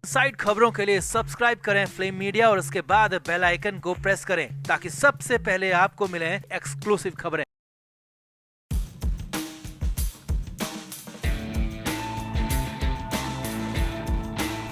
Side खबरों के लिए सब्सक्राइब करें फ्लेम मीडिया और उसके बाद बेल आइकन को प्रेस करें ताकि सबसे पहले आपको मिले एक्सक्लूसिव खबरें।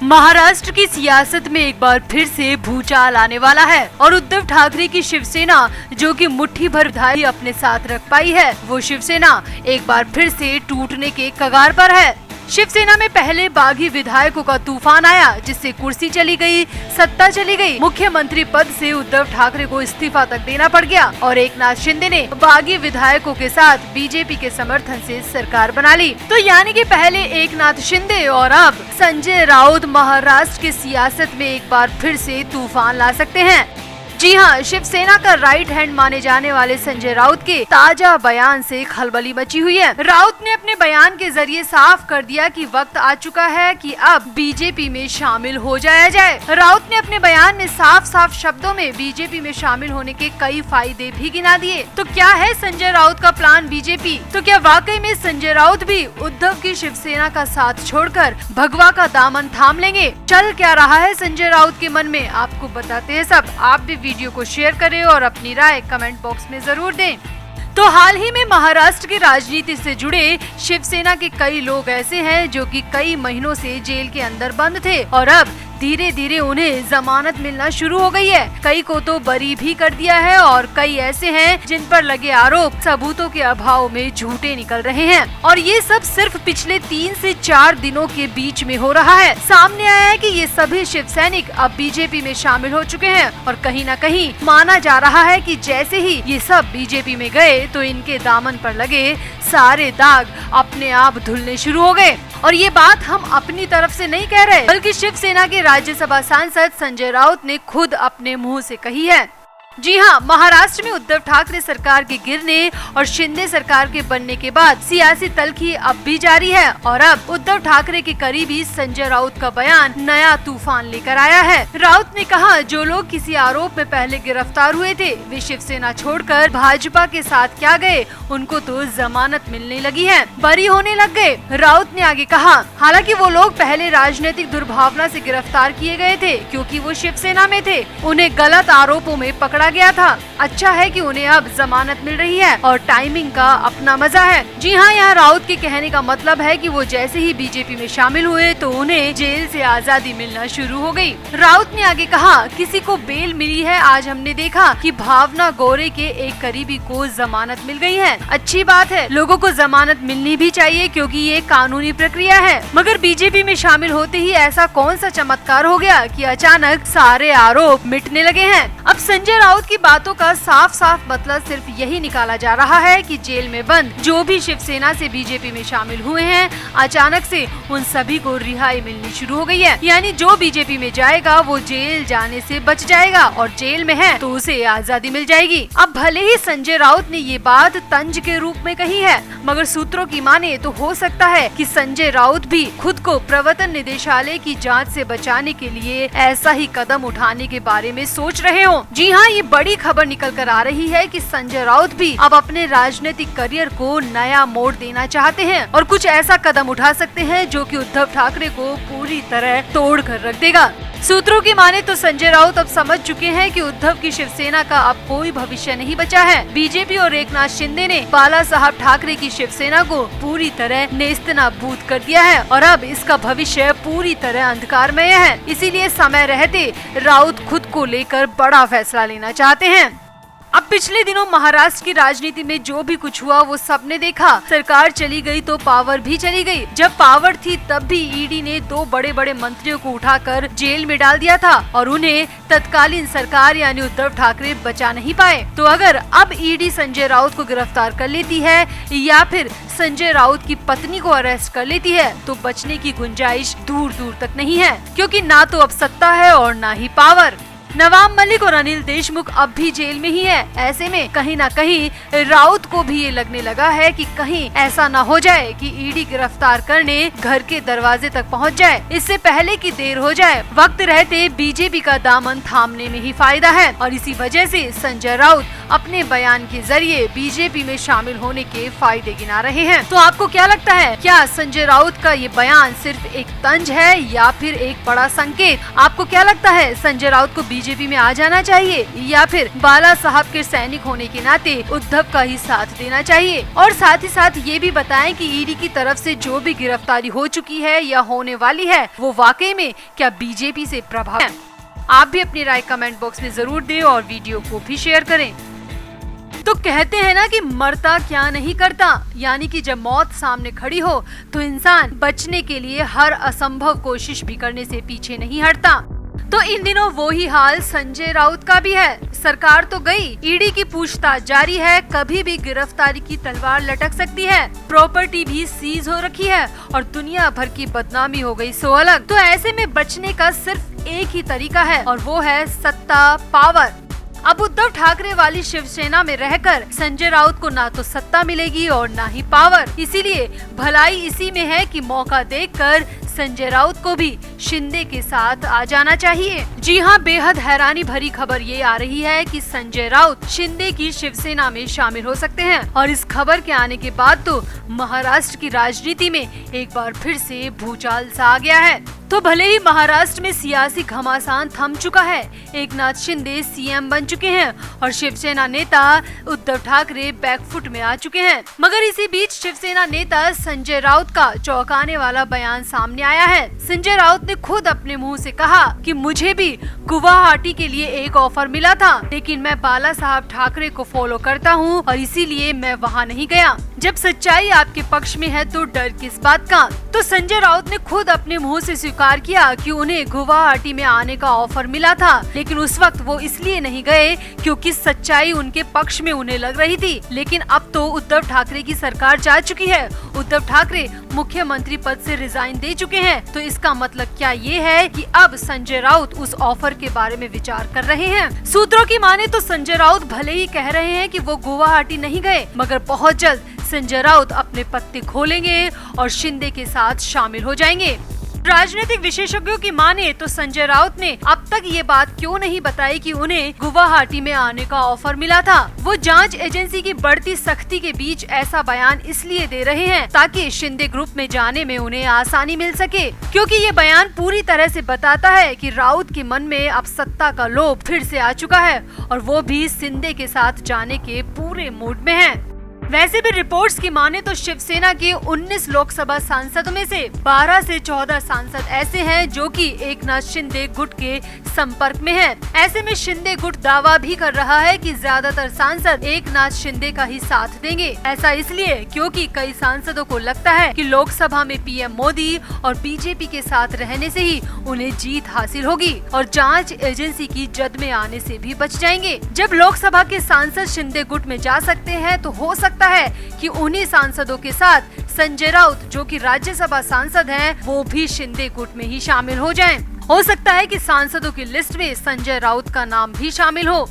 महाराष्ट्र की सियासत में एक बार फिर से भूचाल आने वाला है और उद्धव ठाकरे की शिवसेना, जो कि मुट्ठी भर विधायक अपने साथ रख पाई है, वो शिवसेना एक बार फिर से टूटने के कगार पर है। शिवसेना में पहले बागी विधायकों का तूफान आया, जिससे कुर्सी चली गई, सत्ता चली गई, मुख्यमंत्री पद से उद्धव ठाकरे को इस्तीफा तक देना पड़ गया और एकनाथ शिंदे ने बागी विधायकों के साथ बीजेपी के समर्थन से सरकार बना ली। तो यानी कि पहले एकनाथ शिंदे और अब संजय राउत महाराष्ट्र की सियासत में एक बार फिर से तूफान ला सकते हैं। जी हाँ, शिवसेना का राइट हैंड माने जाने वाले संजय राउत के ताजा बयान से खलबली मची हुई है। राउत ने अपने बयान के जरिए साफ कर दिया कि वक्त आ चुका है कि अब बीजेपी में शामिल हो जाया जाए। राउत ने अपने बयान में साफ साफ शब्दों में बीजेपी में शामिल होने के कई फायदे भी गिना दिए। तो क्या है संजय राउत का प्लान बीजेपी? तो क्या वाकई में संजय राउत भी उद्धव की शिवसेना का साथ छोड़कर भगवा का दामन थाम लेंगे? चल क्या रहा है संजय राउत के मन में, आपको बताते हैं सब। आप भी वीडियो को शेयर करें और अपनी राय कमेंट बॉक्स में जरूर दें। तो हाल ही में महाराष्ट्र की राजनीति से जुड़े शिवसेना के कई लोग ऐसे हैं जो कि कई महीनों से जेल के अंदर बंद थे और अब धीरे धीरे उन्हें जमानत मिलना शुरू हो गई है। कई को तो बरी भी कर दिया है और कई ऐसे हैं जिन पर लगे आरोप सबूतों के अभाव में झूठे निकल रहे हैं। और ये सब सिर्फ पिछले 3 से 4 दिनों के बीच में हो रहा है। सामने आया है कि ये सभी शिव सैनिक अब बीजेपी में शामिल हो चुके हैं और कहीं न कहीं माना जा रहा है कि जैसे ही ये सब बीजेपी में गए तो इनके दामन पर लगे सारे दाग अपने आप धुलने शुरू हो गए। और ये बात हम अपनी तरफ से नहीं कह रहे, बल्कि शिवसेना के राज्यसभा सांसद संजय राउत ने खुद अपने मुंह से कही है। जी हाँ, महाराष्ट्र में उद्धव ठाकरे सरकार के गिरने और शिंदे सरकार के बनने के बाद सियासी तल्खी अब भी जारी है और अब उद्धव ठाकरे के करीबी संजय राउत का बयान नया तूफान लेकर आया है। राउत ने कहा, जो लोग किसी आरोप में पहले गिरफ्तार हुए थे वे शिवसेना छोड़कर भाजपा के साथ क्या गए, उनको तो जमानत मिलने लगी है, बरी होने लग गए। राउत ने आगे कहा, हालांकि वो लोग पहले राजनीतिक दुर्भावना से गिरफ्तार किए गए थे क्योंकि वो शिवसेना में थे, उन्हें गलत आरोपों में पकड़ा गया था। अच्छा है कि उन्हें अब जमानत मिल रही है और टाइमिंग का अपना मजा है। जी हाँ, यहाँ राउत के कहने का मतलब है कि वो जैसे ही बीजेपी में शामिल हुए तो उन्हें जेल से आजादी मिलना शुरू हो गई। राउत ने आगे कहा, किसी को बेल मिली है, आज हमने देखा कि भावना गौरे के एक करीबी को जमानत मिल गई है। अच्छी बात है, लोगों को जमानत मिलनी भी चाहिए क्योंकि ये कानूनी प्रक्रिया है। मगर बीजेपी में शामिल होते ही ऐसा कौन सा चमत्कार हो गया कि अचानक सारे आरोप मिटने लगे हैं? अब संजय राउत की बातों का साफ साफ मतलब सिर्फ यही निकाला जा रहा है कि जेल में बंद जो भी शिवसेना से बीजेपी में शामिल हुए हैं, अचानक से उन सभी को रिहाई मिलनी शुरू हो गई है। यानी जो बीजेपी में जाएगा वो जेल जाने से बच जाएगा और जेल में है तो उसे आजादी मिल जाएगी। अब भले ही संजय राउत ने ये बात तंज के रूप में कही है, मगर सूत्रों की माने तो हो सकता है कि संजय राउत भी खुद को प्रवर्तन निदेशालय की जांच से बचाने के लिए ऐसा ही कदम उठाने के बारे में सोच रहे हो। जी हाँ, ये बड़ी खबर निकल कर आ रही है कि संजय राउत भी अब अपने राजनीतिक करियर को नया मोड़ देना चाहते हैं और कुछ ऐसा कदम उठा सकते हैं जो कि उद्धव ठाकरे को पूरी तरह तोड़ कर रख देगा। सूत्रों की माने तो संजय राउत अब समझ चुके हैं कि उद्धव की शिवसेना का अब कोई भविष्य नहीं बचा है। बीजेपी और एकनाथ शिंदे ने बाला साहब ठाकरे की शिवसेना को पूरी तरह नेस्तनाबूद कर दिया है और अब इसका भविष्य पूरी तरह अंधकारमय है। इसीलिए समय रहते राउत खुद को लेकर बड़ा फैसला लेना चाहते हैं। अब पिछले दिनों महाराष्ट्र की राजनीति में जो भी कुछ हुआ वो सबने देखा। सरकार चली गई तो पावर भी चली गई। जब पावर थी तब भी ईडी ने 2 बड़े बड़े मंत्रियों को उठाकर जेल में डाल दिया था और उन्हें तत्कालीन सरकार यानी उद्धव ठाकरे बचा नहीं पाए। तो अगर अब ईडी संजय राउत को गिरफ्तार कर लेती है या फिर संजय राउत की पत्नी को अरेस्ट कर लेती है तो बचने की गुंजाइश दूर दूर तक नहीं है, क्योंकि ना तो अब सत्ता है और ना ही पावर। नवाब मलिक और अनिल देशमुख अब भी जेल में ही है। ऐसे में कहीं ना कहीं राउत को भी ये लगने लगा है कि कहीं ऐसा ना हो जाए कि ईडी गिरफ्तार करने घर के दरवाजे तक पहुंच जाए। इससे पहले कि देर हो जाए, वक्त रहते बीजेपी का दामन थामने में ही फायदा है और इसी वजह से संजय राउत अपने बयान के जरिए बीजेपी में शामिल होने के फायदे गिना रहे हैं। तो आपको क्या लगता है, क्या संजय राउत का ये बयान सिर्फ एक तंज है या फिर एक बड़ा संकेत? आपको क्या लगता है, संजय राउत को बीजेपी में आ जाना चाहिए या फिर बाला साहब के सैनिक होने के नाते उद्धव का ही साथ देना चाहिए? और साथ ही साथ ये भी बताएं कि ईडी की तरफ से जो भी गिरफ्तारी हो चुकी है या होने वाली है वो वाकई में क्या बीजेपी से प्रभावित है? आप भी अपनी राय कमेंट बॉक्स में जरूर दें और वीडियो को भी शेयर करें। तो कहते हैं ना कि मरता क्या नहीं करता, यानी कि जब मौत सामने खड़ी हो तो इंसान बचने के लिए हर असंभव कोशिश भी करने से पीछे नहीं हटता। तो इन दिनों वो ही हाल संजय राउत का भी है। सरकार तो गई, ईडी की पूछताछ जारी है, कभी भी गिरफ्तारी की तलवार लटक सकती है। प्रॉपर्टी भी सीज हो रखी है और दुनिया भर की बदनामी हो गई सो अलग। तो ऐसे में बचने का सिर्फ एक ही तरीका है और वो है सत्ता, पावर। अब उद्धव ठाकरे वाली शिवसेना में रहकर संजय राउत को ना तो सत्ता मिलेगी और ना ही पावर। इसीलिए भलाई इसी में है कि मौका देखकर संजय राउत को भी शिंदे के साथ आ जाना चाहिए। जी हाँ, बेहद हैरानी भरी खबर ये आ रही है कि संजय राउत शिंदे की शिवसेना में शामिल हो सकते हैं और इस खबर के आने के बाद तो महाराष्ट्र की राजनीति में एक बार फिर से भूचाल सा आ गया है। तो भले ही महाराष्ट्र में सियासी घमासान थम चुका है, एकनाथ शिंदे सीएम बन चुके हैं और शिवसेना नेता उद्धव ठाकरे बैकफुट में आ चुके हैं, मगर इसी बीच शिवसेना नेता संजय राउत का चौंकाने वाला बयान सामने आया है। संजय राउत ने खुद अपने मुंह से कहा कि मुझे भी गुवाहाटी के लिए एक ऑफर मिला था, लेकिन मैं बाला साहब ठाकरे को फॉलो करता हूं और इसीलिए मैं वहां नहीं गया। जब सच्चाई आपके पक्ष में है तो डर किस बात का? तो संजय राउत ने खुद अपने मुंह से स्वीकार किया कि उन्हें गुवाहाटी में आने का ऑफर मिला था, लेकिन उस वक्त वो इसलिए नहीं गए क्योंकि सच्चाई उनके पक्ष में उन्हें लग रही थी। लेकिन अब तो उद्धव ठाकरे की सरकार जा चुकी है, उद्धव ठाकरे मुख्यमंत्री पद से रिजाइन दे चुके हैं। तो इसका मतलब क्या ये है कि अब संजय राउत उस ऑफर के बारे में विचार कर रहे हैं? सूत्रों की माने तो संजय राउत भले ही कह रहे हैं कि वो गुवाहाटी नहीं गए, मगर बहुत जल्द संजय राउत अपने पत्ते खोलेंगे और शिंदे के साथ शामिल हो जाएंगे। राजनीतिक विशेषज्ञों की माने तो संजय राउत ने अब तक ये बात क्यों नहीं बताई कि उन्हें गुवाहाटी में आने का ऑफर मिला था। वो जांच एजेंसी की बढ़ती सख्ती के बीच ऐसा बयान इसलिए दे रहे हैं ताकि शिंदे ग्रुप में जाने में उन्हें आसानी मिल सके, क्योंकि ये बयान पूरी तरह से बताता है कि राउत के मन में अब सत्ता का लोभ फिर से आ चुका है और वो भी शिंदे के साथ जाने के पूरे मूड में है। वैसे भी रिपोर्ट्स की माने तो शिवसेना के 19 लोकसभा सांसदों में से 12 से 14 सांसद ऐसे हैं जो कि एकनाथ शिंदे गुट के संपर्क में हैं। ऐसे में शिंदे गुट दावा भी कर रहा है कि ज्यादातर सांसद एकनाथ शिंदे का ही साथ देंगे। ऐसा इसलिए क्योंकि कई सांसदों को लगता है कि लोकसभा में पीएम मोदी और बीजेपी के साथ रहने से ही उन्हें जीत हासिल होगी और जांच एजेंसी की जद में आने से भी बच जाएंगे। जब लोकसभा के सांसद शिंदे गुट में जा सकते हैं तो हो सकता है कि उन्हीं सांसदों के साथ संजय राउत जो कि राज्यसभा सांसद हैं, वो भी शिंदे गुट में ही शामिल हो जाएं। हो सकता है कि सांसदों की लिस्ट में संजय राउत का नाम भी शामिल हो।